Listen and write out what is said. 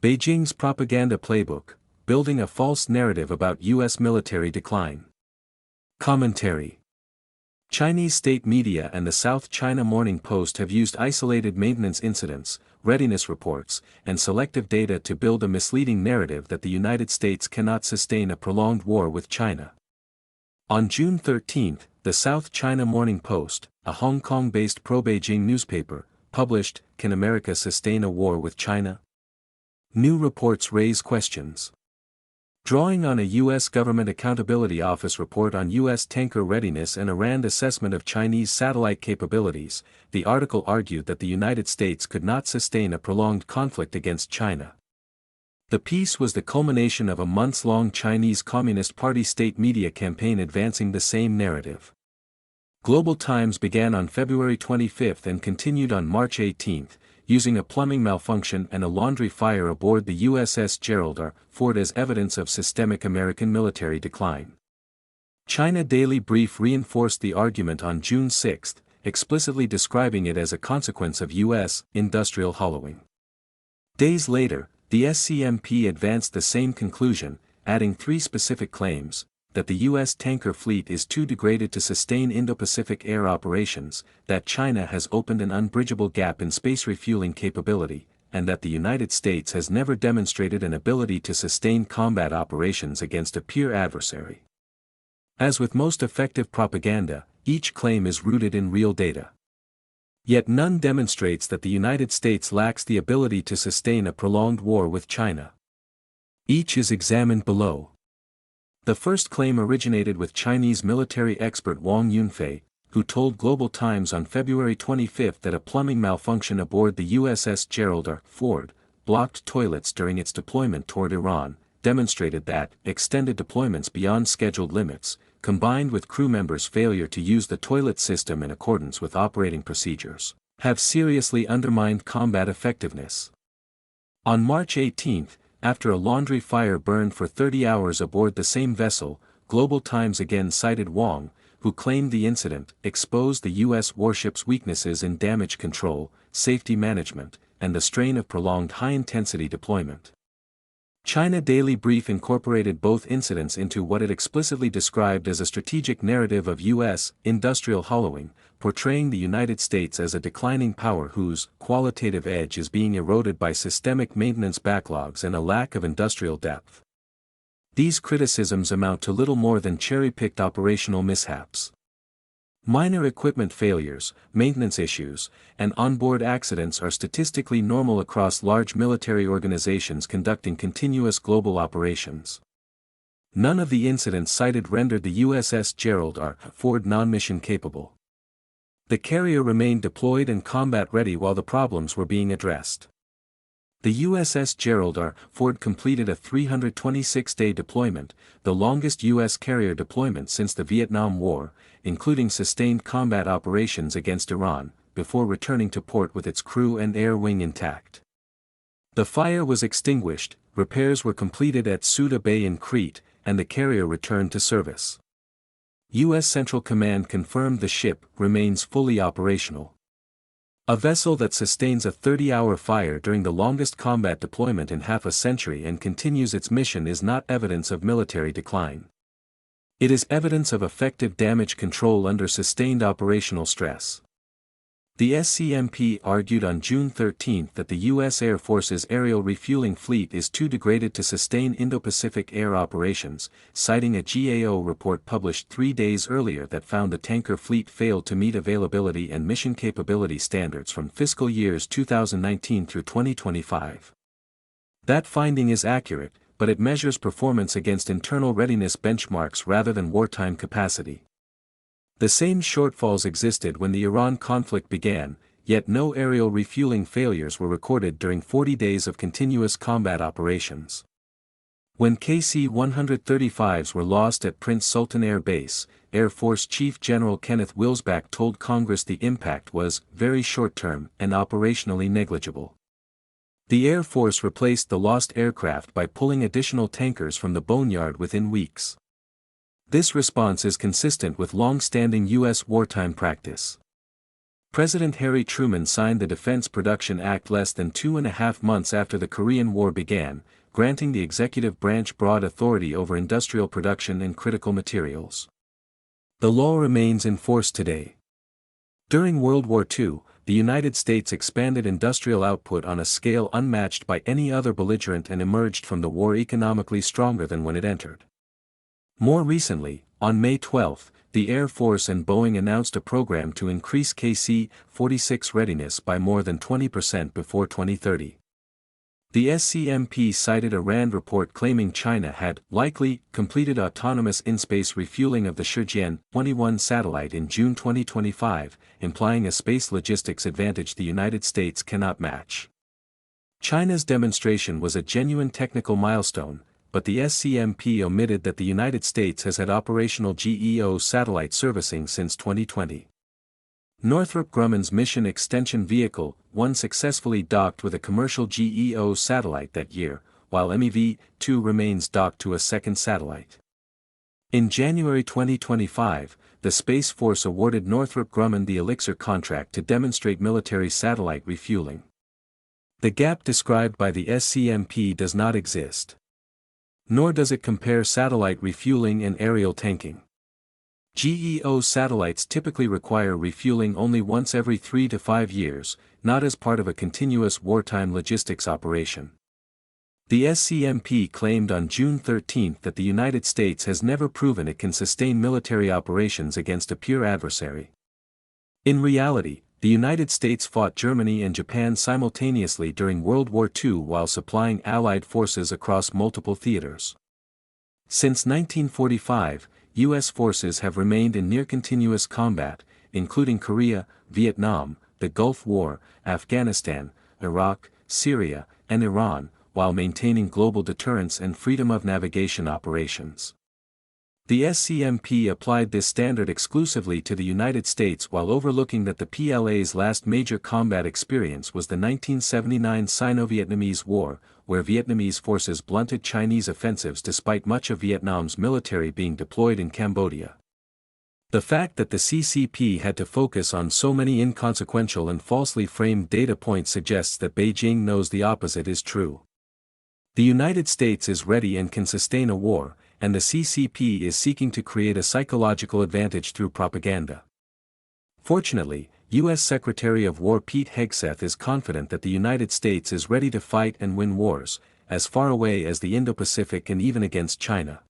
Beijing's propaganda playbook, building a false narrative about U.S. military decline. Commentary. Chinese state media and the South China Morning Post have used isolated maintenance incidents, readiness reports, and selective data to build a misleading narrative that the United States cannot sustain a prolonged war with China. On June 13, the South China Morning Post, a Hong Kong-based pro-Beijing newspaper, published, "Can America sustain a war with China?" New reports raise questions. Drawing on a U.S. Government Accountability Office report on U.S. tanker readiness and a RAND assessment of Chinese satellite capabilities, the article argued that the United States could not sustain a prolonged conflict against China. The piece was the culmination of a months-long Chinese Communist Party state media campaign advancing the same narrative. Global Times began on February 25 and continued on March 18, using a plumbing malfunction and a laundry fire aboard the USS Gerald R. Ford as evidence of systemic American military decline. China Daily Brief reinforced the argument on June 6, explicitly describing it as a consequence of U.S. industrial hollowing. Days later, the SCMP advanced the same conclusion, adding three specific claims: that the U.S. tanker fleet is too degraded to sustain Indo-Pacific air operations, that China has opened an unbridgeable gap in space refueling capability, and that the United States has never demonstrated an ability to sustain combat operations against a peer adversary. As with most effective propaganda, each claim is rooted in real data. Yet none demonstrates that the United States lacks the ability to sustain a prolonged war with China. Each is examined below. The first claim originated with Chinese military expert Wang Yunfei, who told Global Times on February 25 that a plumbing malfunction aboard the USS Gerald R. Ford, blocked toilets during its deployment toward Iran, demonstrated that extended deployments beyond scheduled limits, combined with crew members' failure to use the toilet system in accordance with operating procedures, have seriously undermined combat effectiveness. On March 18, after a laundry fire burned for 30 hours aboard the same vessel, Global Times again cited Wang, who claimed the incident exposed the U.S. warship's weaknesses in damage control, safety management, and the strain of prolonged high-intensity deployment. China Daily Brief incorporated both incidents into what it explicitly described as a strategic narrative of U.S. industrial hollowing, portraying the United States as a declining power whose qualitative edge is being eroded by systemic maintenance backlogs and a lack of industrial depth. These criticisms amount to little more than cherry-picked operational mishaps. Minor equipment failures, maintenance issues, and onboard accidents are statistically normal across large military organizations conducting continuous global operations. None of the incidents cited rendered the USS Gerald R. Ford non-mission capable. The carrier remained deployed and combat-ready while the problems were being addressed. The USS Gerald R. Ford completed a 326-day deployment, the longest U.S. carrier deployment since the Vietnam War, including sustained combat operations against Iran, before returning to port with its crew and air wing intact. The fire was extinguished, repairs were completed at Suda Bay in Crete, and the carrier returned to service. U.S. Central Command confirmed the ship remains fully operational. A vessel that sustains a 30-hour fire during the longest combat deployment in half a century and continues its mission is not evidence of military decline. It is evidence of effective damage control under sustained operational stress. The SCMP argued on June 13 that the U.S. Air Force's aerial refueling fleet is too degraded to sustain Indo-Pacific air operations, citing a GAO report published 3 days earlier that found the tanker fleet failed to meet availability and mission capability standards from fiscal years 2019 through 2025. That finding is accurate, but it measures performance against internal readiness benchmarks rather than wartime capacity. The same shortfalls existed when the Iran conflict began, yet no aerial refueling failures were recorded during 40 days of continuous combat operations. When KC-135s were lost at Prince Sultan Air Base, Air Force Chief General Kenneth Wilsback told Congress the impact was very short-term and operationally negligible. The Air Force replaced the lost aircraft by pulling additional tankers from the boneyard within weeks. This response is consistent with long-standing U.S. wartime practice. President Harry Truman signed the Defense Production Act less than 2.5 months after the Korean War began, granting the executive branch broad authority over industrial production and critical materials. The law remains in force today. During World War II, the United States expanded industrial output on a scale unmatched by any other belligerent and emerged from the war economically stronger than when it entered. More recently, on May 12, the Air Force and Boeing announced a program to increase KC-46 readiness by more than 20% before 2030. The SCMP cited a RAND report claiming China had likely completed autonomous in-space refueling of the Shenzhen-21 satellite in June 2025, implying a space logistics advantage the United States cannot match. China's demonstration was a genuine technical milestone, but the SCMP omitted that the United States has had operational GEO satellite servicing since 2020. Northrop Grumman's Mission Extension Vehicle, one successfully docked with a commercial GEO satellite that year, while MEV-2 remains docked to a second satellite. In January 2025, the Space Force awarded Northrop Grumman the Elixir contract to demonstrate military satellite refueling. The gap described by the SCMP does not exist. Nor does it compare satellite refueling and aerial tanking. GEO satellites typically require refueling only once every 3 to 5 years, not as part of a continuous wartime logistics operation. The SCMP claimed on June 13 that the United States has never proven it can sustain military operations against a peer adversary. In reality, the United States fought Germany and Japan simultaneously during World War II while supplying Allied forces across multiple theaters. Since 1945, U.S. forces have remained in near-continuous combat, including Korea, Vietnam, the Gulf War, Afghanistan, Iraq, Syria, and Iran, while maintaining global deterrence and freedom of navigation operations. The SCMP applied this standard exclusively to the United States while overlooking that the PLA's last major combat experience was the 1979 Sino-Vietnamese War, where Vietnamese forces blunted Chinese offensives despite much of Vietnam's military being deployed in Cambodia. The fact that the CCP had to focus on so many inconsequential and falsely framed data points suggests that Beijing knows the opposite is true. The United States is ready and can sustain a war, and the CCP is seeking to create a psychological advantage through propaganda. Fortunately, U.S. Secretary of War Pete Hegseth is confident that the United States is ready to fight and win wars, as far away as the Indo-Pacific and even against China.